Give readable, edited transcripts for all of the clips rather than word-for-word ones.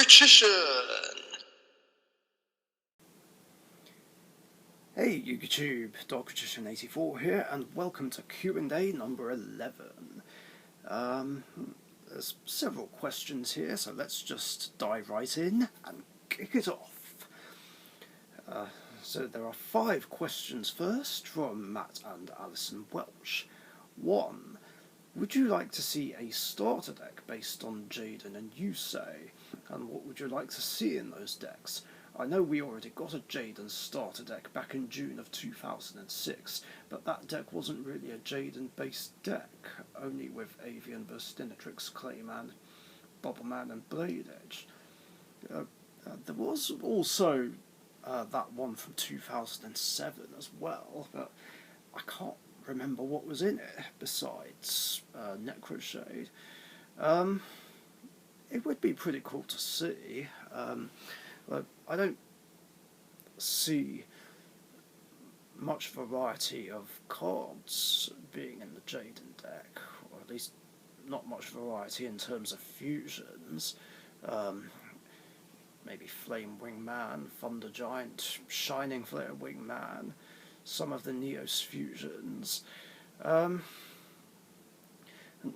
Richician! Hey YouTube, Richician84 here, and welcome to Q&A number 11. There's several questions here, so let's just dive right in and kick it off. So there are 5 questions first from Matt and Alison Welch. 1. Would you like to see a starter deck based on Jaden and Yusei? And what would you like to see in those decks? I know we already got a Jaden starter deck back in June of 2006, but that deck wasn't really a Jaden-based deck, only with Avian, Burstinatrix, Clayman, Bubbleman and Blade Edge. There was also that one from 2007 as well, but I can't remember what was in it besides Necroshade. It would be pretty cool to see. But I don't see much variety of cards being in the Jaden deck, or at least not much variety in terms of fusions. Maybe Flame Wingman, Thunder Giant, Shining Flare Wingman, some of the Neos fusions. And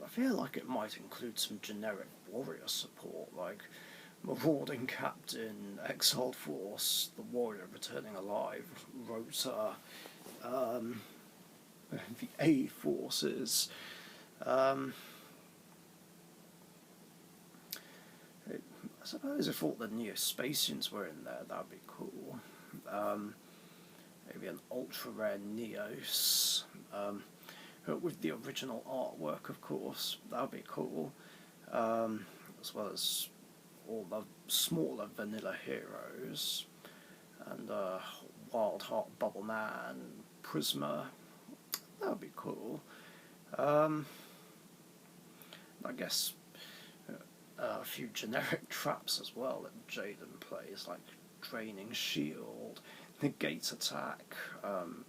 I feel like it might include some generic warrior support, like Marauding Captain, Exiled Force, the Warrior Returning Alive, Rota, the A Forces. I suppose if all the Neospatians were in there, that'd be cool. Maybe an ultra rare Neos, with the original artwork, of course. That'd be cool. As well as all the smaller vanilla heroes, and Wild Heart Bubbleman, Prisma. That would be cool. I guess a few generic traps as well that Jaden plays, like Draining Shield, Negate Attack. I'm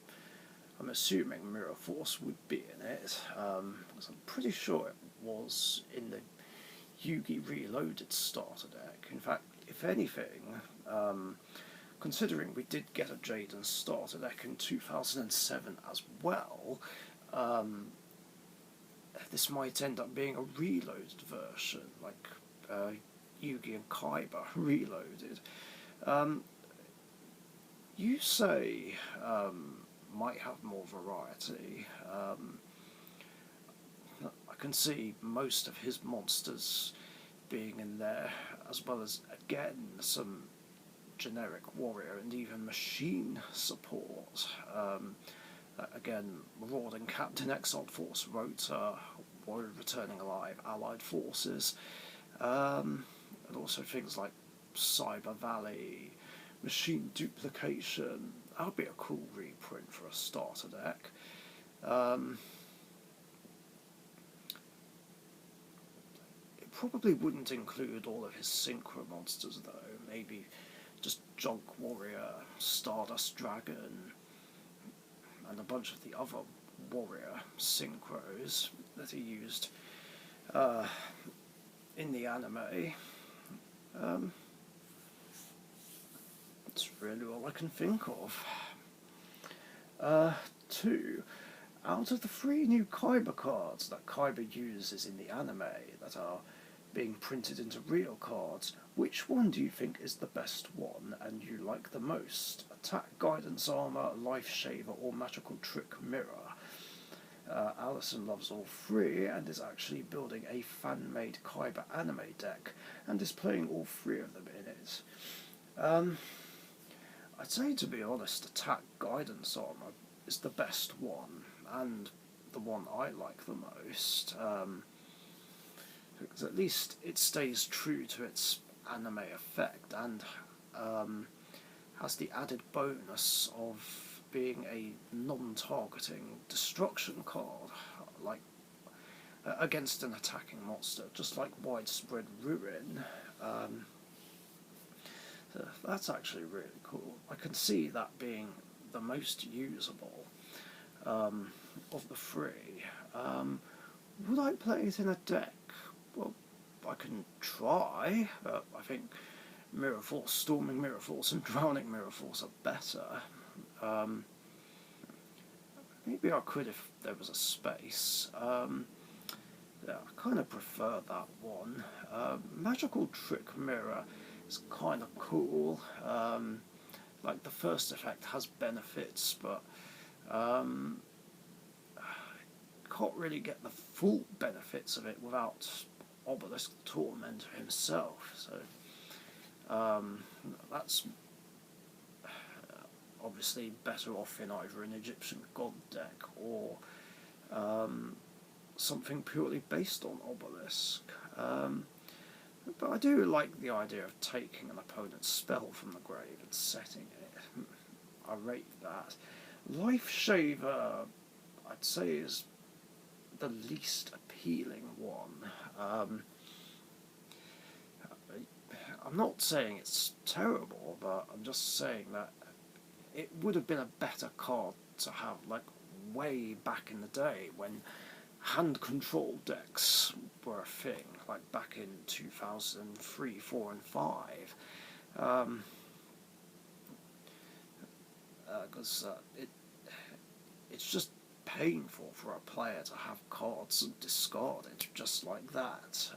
assuming Mirror Force would be in it, because I'm pretty sure it was in the Yugi Reloaded starter deck. In fact, if anything, considering we did get a Jaden starter deck in 2007 as well, this might end up being a reloaded version, like Yugi and Kaiba reloaded. Yusei might have more variety. I can see most of his monsters being in there, as well as, again, some generic warrior and even machine support. Again, Marauding Captain, Exiled Force, Rota, Warrior Returning Alive, Allied Forces, and also things like Cyber Valley, Machine Duplication. That would be a cool reprint for a starter deck. Probably wouldn't include all of his synchro monsters though. Maybe just Junk Warrior, Stardust Dragon, and a bunch of the other warrior synchros that he used in the anime. That's really all I can think of. 2. Out of the 3 new Kaiba cards that Kaiba uses in the anime that are being printed into real cards, which one do you think is the best one and you like the most? Attack, Guidance Armor, Life Shaver, or Magical Trick Mirror? Alison loves all 3 and is actually building a fan-made Kaiba anime deck and is playing all 3 of them in it. I'd say, to be honest, Attack, Guidance Armor is the best one, and the one I like the most. Because at least it stays true to its anime effect and has the added bonus of being a non-targeting destruction card, like against an attacking monster, just like Widespread Ruin. So that's actually really cool. I can see that being the most usable of the 3. Would I play it in a deck? Well, I can try, but I think Mirror Force, Storming Mirror Force, and Drowning Mirror Force are better. Um, Maybe I could if there was a space. Yeah, I kind of prefer that one. Magical Trick Mirror is kind of cool. Like the first effect has benefits, but can't really get the full benefits of it without Obelisk Tormentor himself. So that's obviously better off in either an Egyptian god deck or something purely based on Obelisk. But I do like the idea of taking an opponent's spell from the grave and setting it. I rate that. Life Shaver, I'd say, is the least appealing one. I'm not saying it's terrible, but I'm just saying that it would have been a better card to have, like, way back in the day when hand control decks were a thing, like back in 2003, 4 and 5. Because it's just painful for a player to have cards discarded just like that.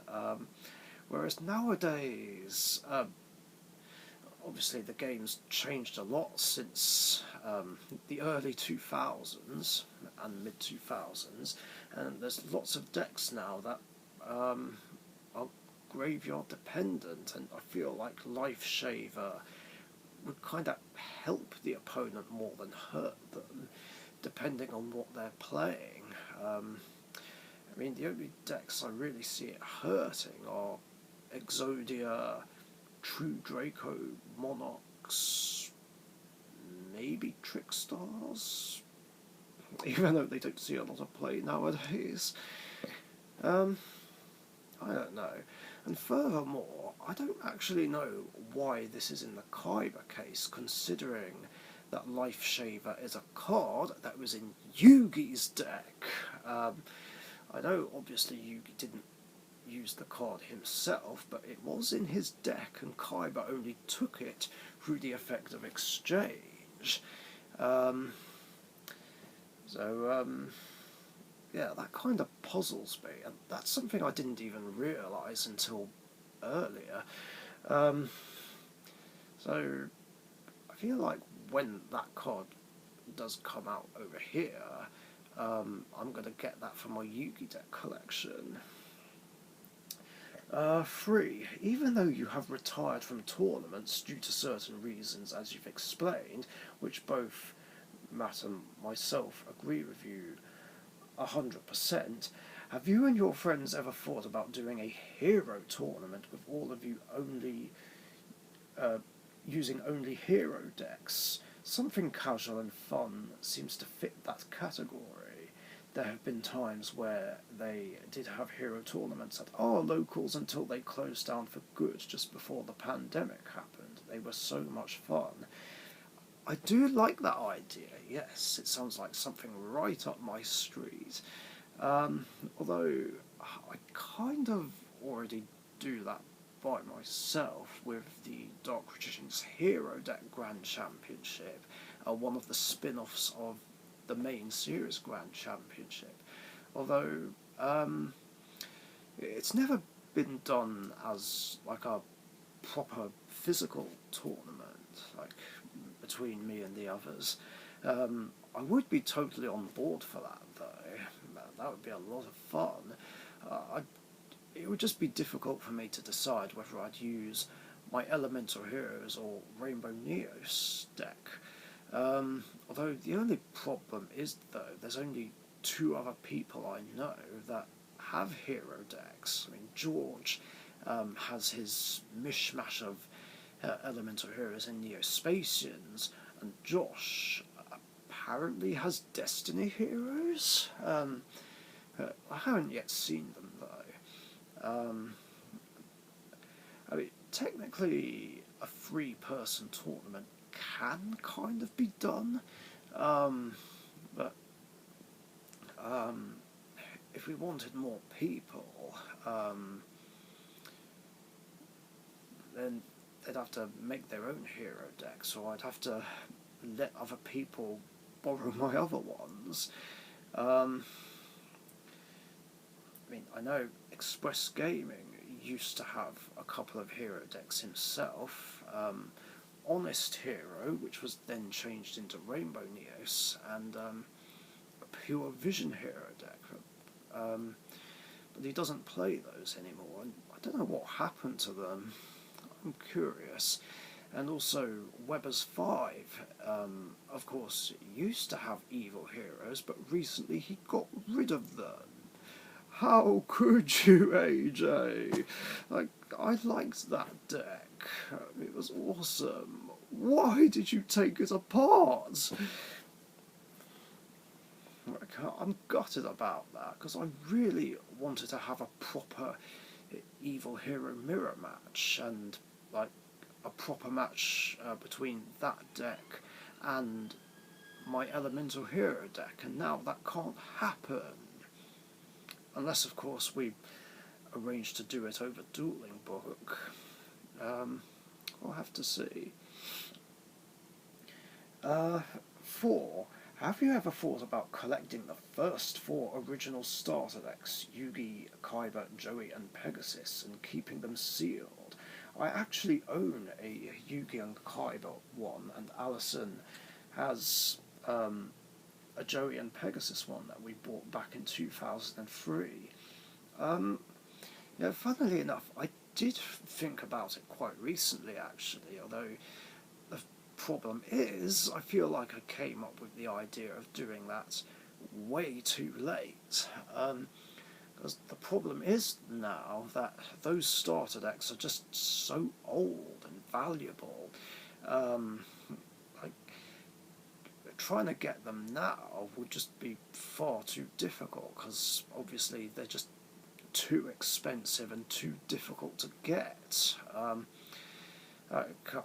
Whereas nowadays, obviously the game's changed a lot since the early 2000s and mid 2000s, and there's lots of decks now that are graveyard dependent, and I feel like Life Shaver would kind of help the opponent more than hurt them, depending on what they're playing. I mean, the only decks I really see it hurting are Exodia, True Draco, Monarchs, maybe Trickstars, even though they don't see a lot of play nowadays. I don't know. And furthermore, I don't actually know why this is in the Kyber case, considering that Life Shaver is a card that was in Yugi's deck. I know, obviously, Yugi didn't use the card himself, but it was in his deck, and Kyber only took it through the effect of exchange. Yeah, that kind of puzzles me, and that's something I didn't even realise until earlier. So I feel like when that card does come out over here, I'm going to get that for my Yugi deck collection. 3. Even though you have retired from tournaments due to certain reasons, as you've explained, which both Matt and myself agree with you 100%, have you and your friends ever thought about doing a hero tournament with all of you only using only hero decks? Something casual and fun seems to fit that category. There have been times where they did have hero tournaments at our locals until they closed down for good just before the pandemic happened. They were so much fun. I do like that idea, yes. It sounds like something right up my street. Although I kind of already do that by myself with the Dark Richician's Hero Deck Grand Championship, one of the spin-offs of the main series Grand Championship. Although it's never been done as like a proper physical tournament, like between me and the others. I would be totally on board for that, though. That would be a lot of fun. It would just be difficult for me to decide whether I'd use my Elemental Heroes or Rainbow Neos deck. Although the only problem is, though, there's only 2 other people I know that have hero decks. I mean, George has his mishmash of Elemental Heroes and Neospatians, and Josh apparently has Destiny Heroes. I haven't yet seen them, though. I mean, technically, a 3-person tournament can kind of be done, but if we wanted more people, then they'd have to make their own hero decks, or I'd have to let other people borrow my other ones. I mean, I know Express Gaming used to have a couple of hero decks himself. Honest Hero, which was then changed into Rainbow Neos, and a Pure Vision Hero deck. But he doesn't play those anymore, and I don't know what happened to them. I'm curious. And also Weber's 5, of course, used to have evil heroes, but recently he got rid of them. How could you, AJ? Like, I liked that deck. It was awesome. Why did you take it apart? I'm gutted about that, because I really wanted to have a proper evil hero mirror match, and like a proper match between that deck and my elemental hero deck, and now that can't happen. Unless, of course, we arrange to do it over Dueling Book. We'll have to see. 4. Have you ever thought about collecting the first 4 original starter decks, Yugi, Kaiba, Joey and Pegasus, and keeping them sealed? I actually own a Yugi and Kaiba one, and Alison has a Joey and Pegasus one that we bought back in 2003. Yeah, funnily enough, I did think about it quite recently, actually, although the problem is, I feel like I came up with the idea of doing that way too late. Because the problem is now that those starter decks are just so old and valuable. Like, trying to get them now would just be far too difficult, because obviously they're just too expensive and too difficult to get. I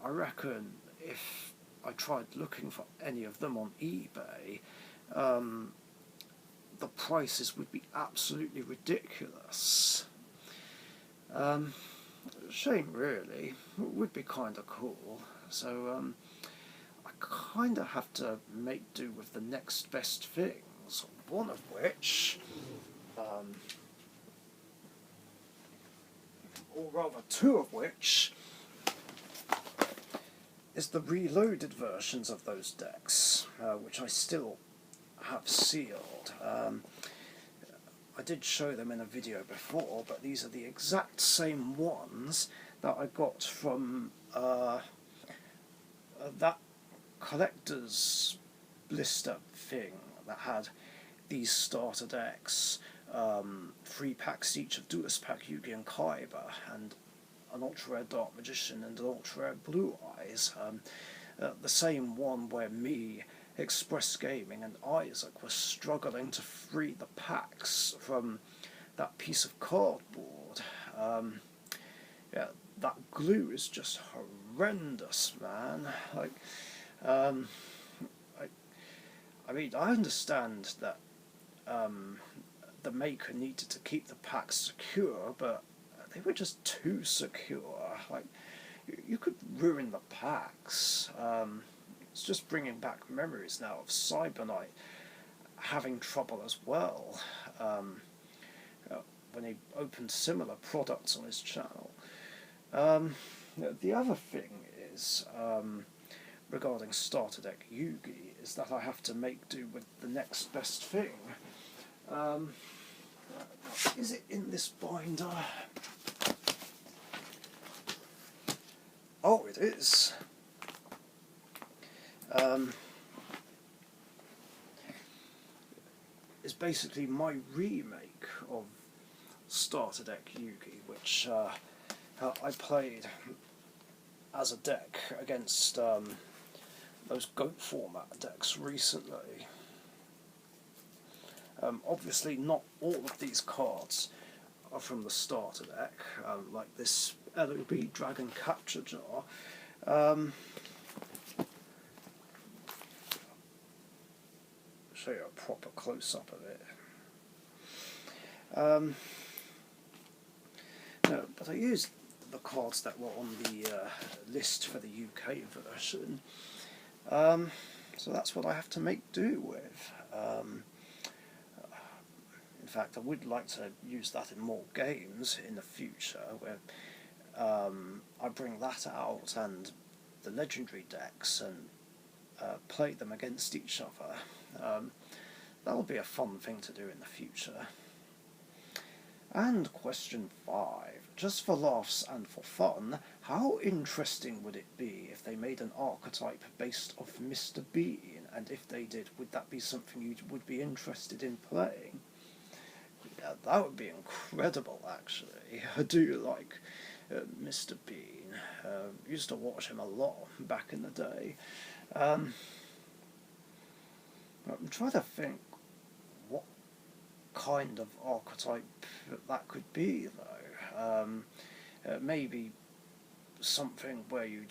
reckon if I tried looking for any of them on eBay, the prices would be absolutely ridiculous. Shame, really. It would be kind of cool. So I kind of have to make do with the next best things, one of which, or rather 2 of which, is the reloaded versions of those decks, which I still have sealed. I did show them in a video before, but these are the exact same ones that I got from that collector's blister thing that had these starter decks, 3 packs each of Duelist Pack, Yugi and Kaiba, and an ultra rare Dark Magician and an ultra rare Blue Eyes. The same one where me, Express Gaming and Isaac were struggling to free the packs from that piece of cardboard. Yeah, that glue is just horrendous, man. Like, I mean, I understand that the maker needed to keep the packs secure, but they were just too secure. Like, you could ruin the packs. It's just bringing back memories now of Cyberknight having trouble as well when he opened similar products on his channel. The other thing is, regarding starter deck Yugi, is that I have to make do with the next best thing. Is it in this binder? Oh, it is. It's basically my remake of starter deck Yugi, which I played as a deck against those GOAT format decks recently. Obviously not all of these cards are from the starter deck, like this LOB Dragon Capture Jar. Show you a proper close-up of it. No, but I used the cards that were on the list for the UK version. So that's what I have to make do with. In fact, I would like to use that in more games in the future, where I bring that out and the legendary decks and play them against each other. That'll be a fun thing to do in the future. And question 5. Just for laughs and for fun, how interesting would it be if they made an archetype based off Mr. Bean? And if they did, would that be something you would be interested in playing? Yeah, that would be incredible, actually. I do like Mr. Bean. Used to watch him a lot back in the day. I'm trying to think what kind of archetype that could be, though. Maybe something where you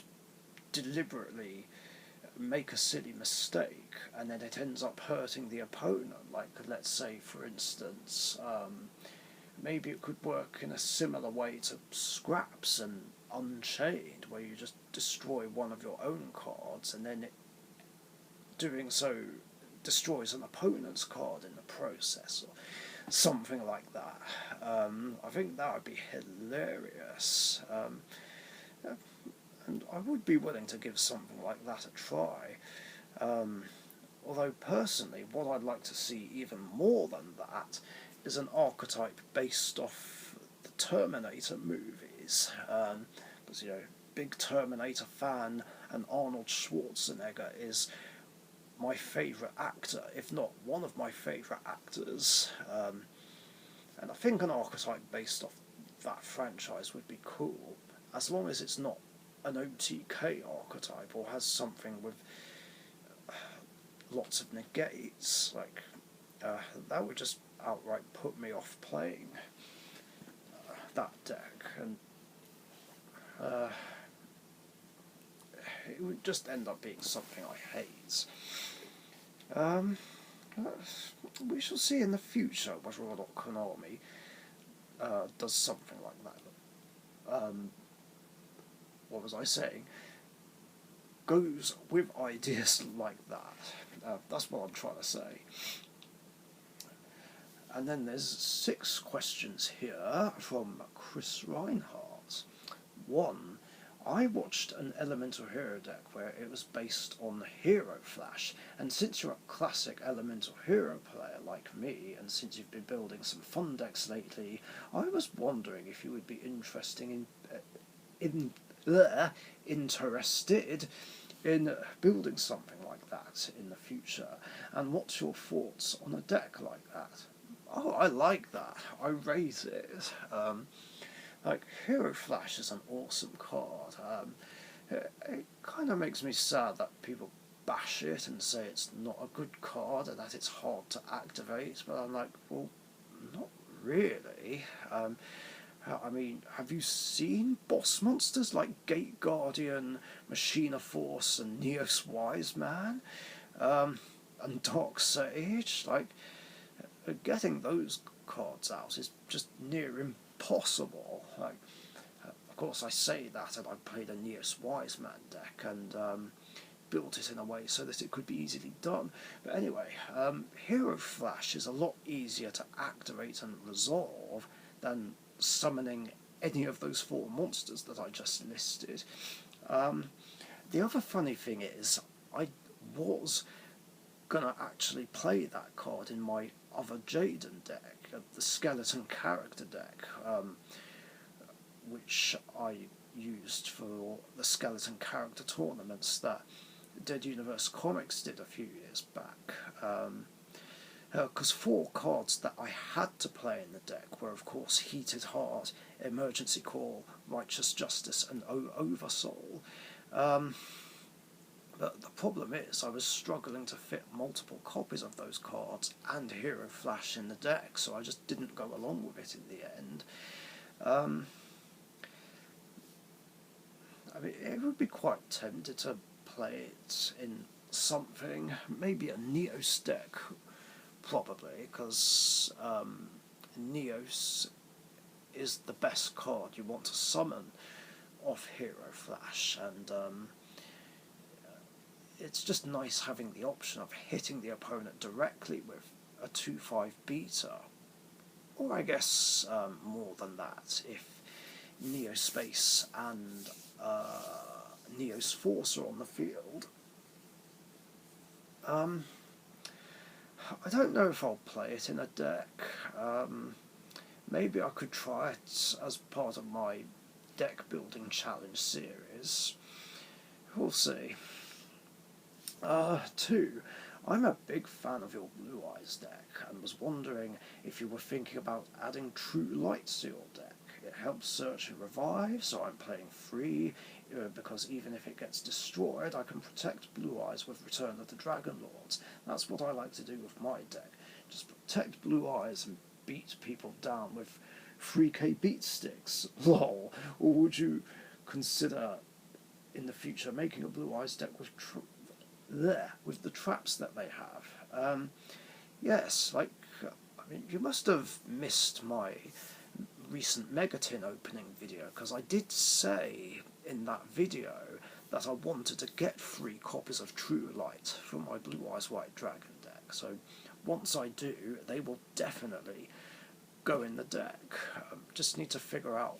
deliberately make a silly mistake and then it ends up hurting the opponent. Like, let's say, for instance, maybe it could work in a similar way to Scraps and Unchained, where you just destroy one of your own cards and then it, doing so, destroys an opponent's card in the process, or something like that. I think that would be hilarious. And I would be willing to give something like that a try. Although personally, what I'd like to see even more than that is an archetype based off the Terminator movies. Because, big Terminator fan, and Arnold Schwarzenegger is my favourite actor, if not one of my favourite actors. And I think an archetype based off that franchise would be cool, as long as it's not an OTK archetype or has something with lots of negates. Like, that would just outright put me off playing that deck, and it would just end up being something I hate. We shall see in the future whether or not Konami does something like that. What was I saying? Goes with ideas like that. That's what I'm trying to say. And then there's 6 questions here from Chris Reinhardt. 1. I watched an Elemental Hero deck where it was based on Hero Flash, and since you're a classic Elemental Hero player like me, and since you've been building some fun decks lately, I was wondering if you would be interested in building something like that in the future, and what's your thoughts on a deck like that? Oh, I like that. I rate it. Like, Hero Flash is an awesome card. It kind of makes me sad that people bash it and say it's not a good card and that it's hard to activate, but I'm like, well, not really. I mean, have you seen boss monsters like Gate Guardian, Machina Force, and Neos Wise Man, and Dark Sage? Like, getting those cards out is just near impossible. Like, of course, I say that, and I played a Neos Wise Man deck and built it in a way so that it could be easily done. But anyway, Hero Flash is a lot easier to activate and resolve than summoning any of those 4 monsters that I just listed. The other funny thing is, I was gonna actually play that card in my other Jaden deck, the Skeleton Character deck, which I used for the Skeleton Character tournaments that Dead Universe Comics did a few years back. Because 4 cards that I had to play in the deck were, of course, Heated Heart, Emergency Call, Righteous Justice, and Oversoul. But the problem is, I was struggling to fit multiple copies of those cards and Hero Flash in the deck, so I just didn't go along with it in the end. I mean, it would be quite tempted to play it in something, maybe a Neos deck, probably, because Neos is the best card you want to summon off Hero Flash, and it's just nice having the option of hitting the opponent directly with a 2/5 beta, or I guess more than that if Neospace and Neos Force are on the field. I don't know if I'll play it in a deck. Maybe I could try it as part of my deck building challenge series. We'll see. 2. I'm a big fan of your Blue Eyes deck and was wondering if you were thinking about adding True Light to your deck. It helps search and revive, so I'm playing free, because even if it gets destroyed, I can protect Blue Eyes with Return of the Dragon Lords. That's what I like to do with my deck. Just protect Blue Eyes and beat people down with 3k beat sticks. Lol. Or would you consider in the future making a Blue Eyes deck with the traps that they have? Yes, like, I mean, you must have missed my recent Megatin opening video, because I did say in that video that I wanted to get 3 copies of True Light from my Blue Eyes White Dragon deck, so once I do, they will definitely go in the deck. Just need to figure out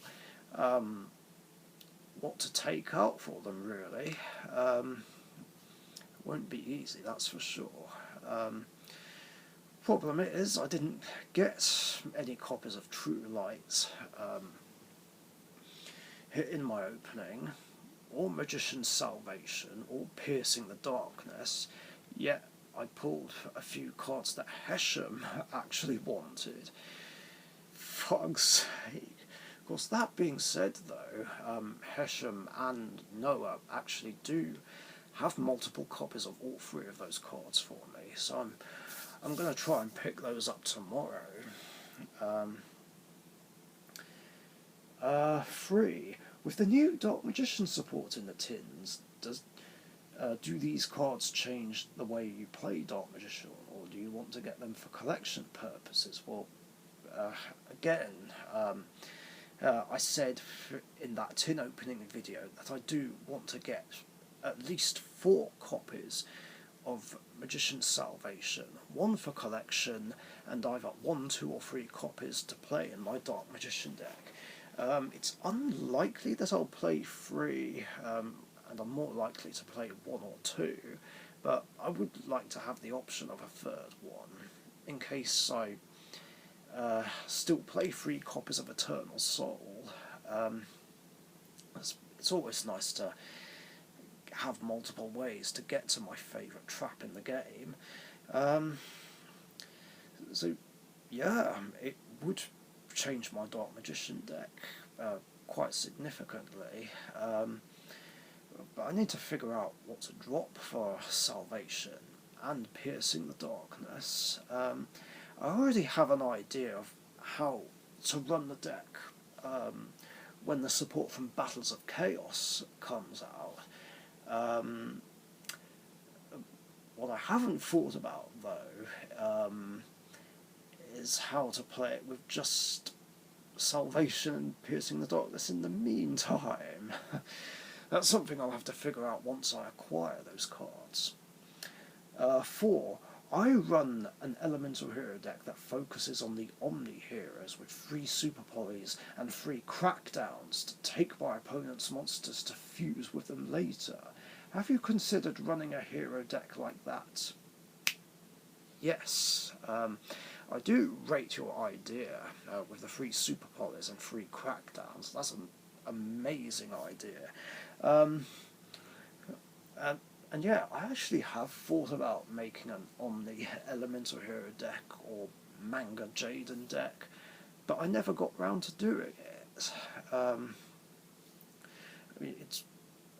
what to take out for them, really. Won't be easy, that's for sure. Problem is, I didn't get any copies of True Light in my opening, or Magician's Salvation, or Piercing the Darkness, yet I pulled a few cards that Hesham actually wanted. Fuck's sake. Of course, that being said though, Hesham and Noah actually do have multiple copies of all 3 of those cards for me, so I'm going to try and pick those up tomorrow. 3. With the new Dark Magician support in the tins, do these cards change the way you play Dark Magician, or do you want to get them for collection purposes? Well, again, I said in that tin opening video that I do want to get at least 4 copies of Magician's Salvation, 1 for collection, and either 1, 2 or 3 copies to play in my Dark Magician deck. It's unlikely that I'll play 3, and I'm more likely to play 1 or 2, but I would like to have the option of a 3rd one, in case I still play 3 copies of Eternal Soul. It's always nice to have multiple ways to get to my favourite trap in the game. So yeah, it would change my Dark Magician deck quite significantly, but I need to figure out what to drop for Salvation and Piercing the Darkness. I already have an idea of how to run the deck when the support from Battles of Chaos comes out. What I haven't thought about, though, is how to play it with just Salvation and Piercing the Darkness in the meantime. That's something I'll have to figure out once I acquire those cards. 4. I run an Elemental Hero deck that focuses on the Omni Heroes with 3 Super Polys and 3 Crackdowns to take my opponent's monsters to fuse with them later. Have you considered running a hero deck like that? Yes, I do rate your idea with the 3 Super Polys and 3 Crackdowns. That's an amazing idea. And yeah, I actually have thought about making an Omni Elemental Hero deck or Manga Jaden deck, but I never got round to doing it. I mean,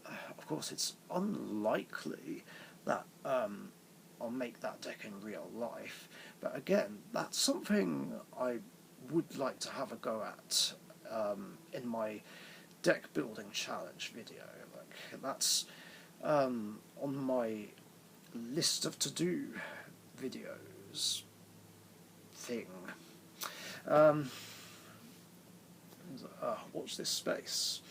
of course, it's unlikely that I'll make that deck in real life, but again, that's something I would like to have a go at in my deck building challenge video. Like, that's on my list of to-do videos thing. watch this space.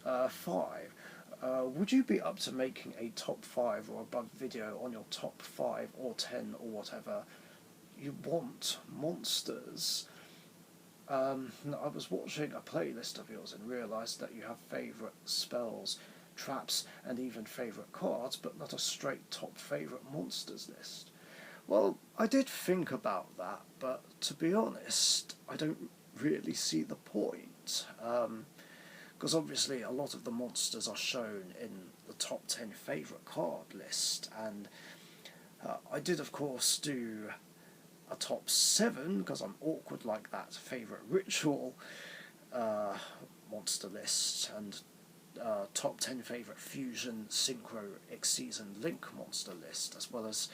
5. Would you be up to making a top 5 or above video on your top 5 or 10 or whatever you want monsters? I was watching a playlist of yours and realised that you have favourite spells, traps, and even favourite cards, but not a straight top favourite monsters list. Well, I did think about that, but to be honest, I don't really see the point. Because obviously a lot of the monsters are shown in the top 10 favourite card list, and I did of course do a top 7, because I'm awkward like that, favourite ritual monster list, and top 10 favourite fusion, synchro, Xyz and link monster list, as well as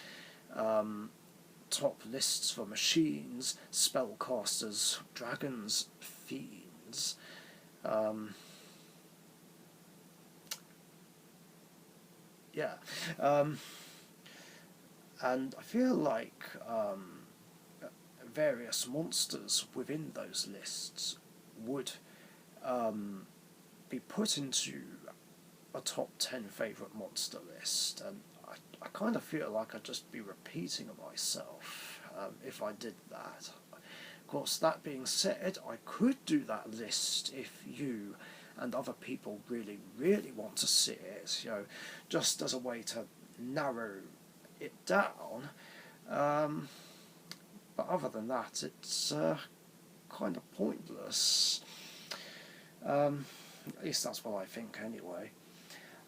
top lists for machines, spellcasters, dragons, fiends. Yeah, and I feel like various monsters within those lists would be put into a top 10 favourite monster list, and I kind of feel like I'd just be repeating myself if I did that. Of course, that being said, I could do that list if you and other people really, really want to see it, just as a way to narrow it down. But other than that, it's kind of pointless. At least that's what I think anyway.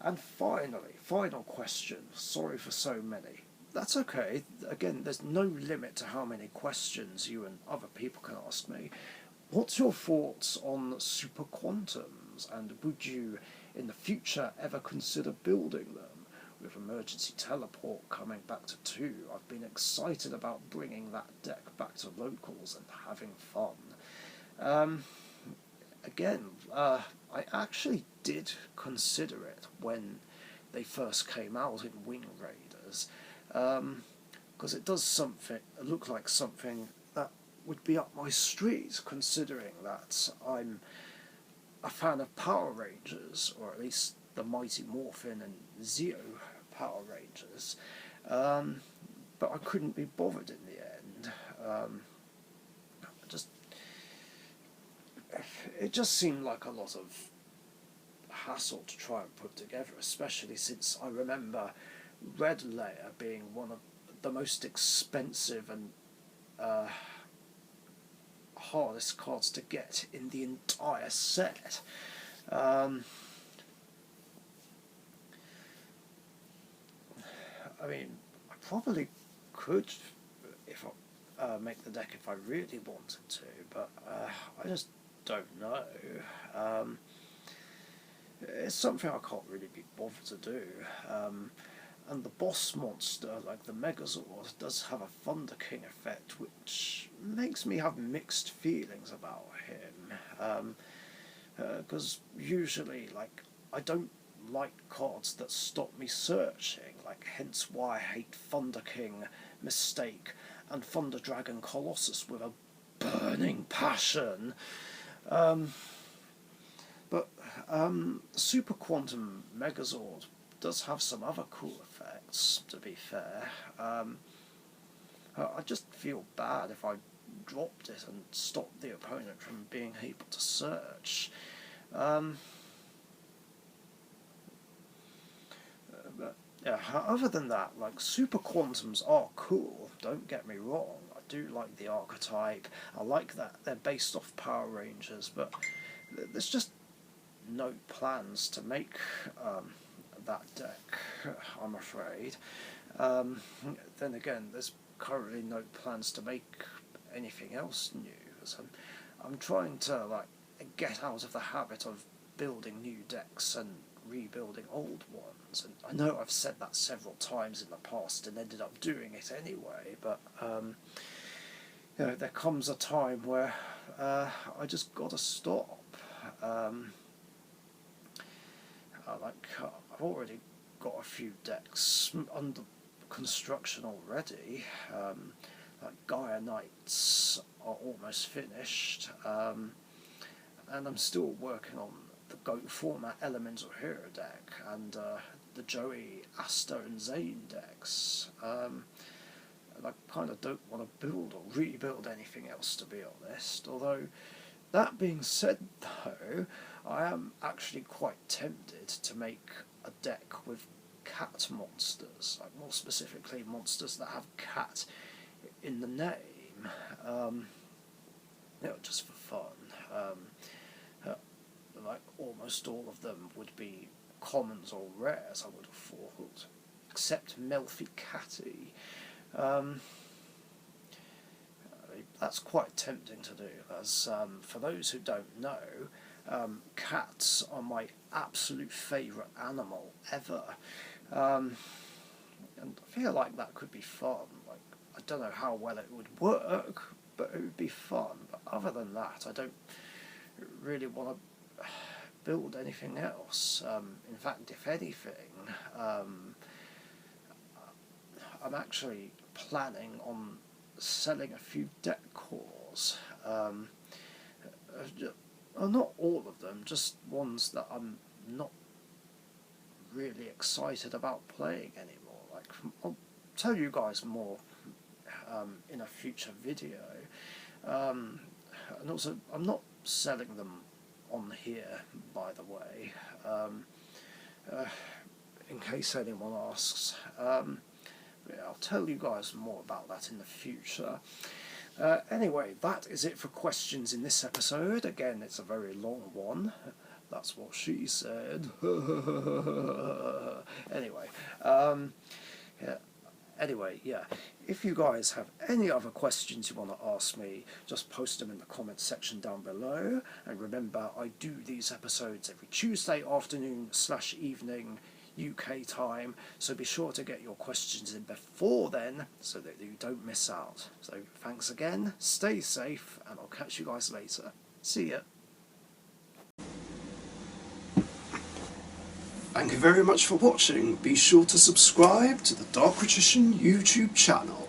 And finally, final question. Sorry for so many. That's okay. Again, there's no limit to how many questions you and other people can ask me. What's your thoughts on super quantums, and would you, in the future, ever consider building them? With emergency teleport coming back to 2, I've been excited about bringing that deck back to locals and having fun. Again, I actually did consider it when they first came out in Wing Raiders, because it does look like something that would be up my street, considering that I'm a fan of Power Rangers, or at least the Mighty Morphin and Zeo Power Rangers, but I couldn't be bothered in the end. It just seemed like a lot of hassle to try and put together, especially since I remember Red Layer being one of the most expensive and hardest cards to get in the entire set. I mean, I probably could if I make the deck if I really wanted to, but I just don't know. It's something I can't really be bothered to do. And the boss monster, like the Megazord, does have a Thunder King effect, which makes me have mixed feelings about him. Because usually, I don't like cards that stop me searching, hence why I hate Thunder King, Mistake, and Thunder Dragon Colossus with a burning passion. But Super Quantum Megazord does have some other cool effects, to be fair. I just feel bad if I dropped it and stopped the opponent from being able to search. But yeah, other than that, Super Quantums are cool, don't get me wrong. I do like the archetype, I like that they're based off Power Rangers, but there's just no plans to make that deck, I'm afraid. Then again, there's currently no plans to make anything else new. So I'm trying to get out of the habit of building new decks and rebuilding old ones. And I know I've said that several times in the past and ended up doing it anyway, but there comes a time where I just gotta stop. I've already got a few decks under construction already. Gaia Knights are almost finished. and I'm still working on the Goat format Elemental Hero deck and the Joey, Asta and Zane decks. And I kind of don't want to build or rebuild anything else, to be honest. Although, that being said though, I am actually quite tempted to make a deck with cat monsters, like more specifically monsters that have cat in the name, just for fun. Like almost all of them would be commons or rares, I would have thought, except Melfi Catty. That's quite tempting to do, as for those who don't know, cats are my absolute favourite animal ever, and I feel like that could be fun. Like, I don't know how well it would work, but it would be fun. But other than that, I don't really want to build anything else. In fact, if anything, I'm actually planning on selling a few deck cores. Not all of them, just ones that I'm not really excited about playing anymore. Like, I'll tell you guys more in a future video. And also, I'm not selling them on here, by the way, in case anyone asks. I'll tell you guys more about that in the future. Anyway, that is it for questions in this episode. Again, it's a very long one. That's what she said. Anyway, yeah. If you guys have any other questions you want to ask me, just post them in the comments section down below. And remember, I do these episodes every Tuesday afternoon / evening UK time, so be sure to get your questions in before then so that you don't miss out. So thanks again, stay safe, and I'll catch you guys later. See ya. Thank you very much for watching. Be sure to subscribe to the Richician YouTube channel.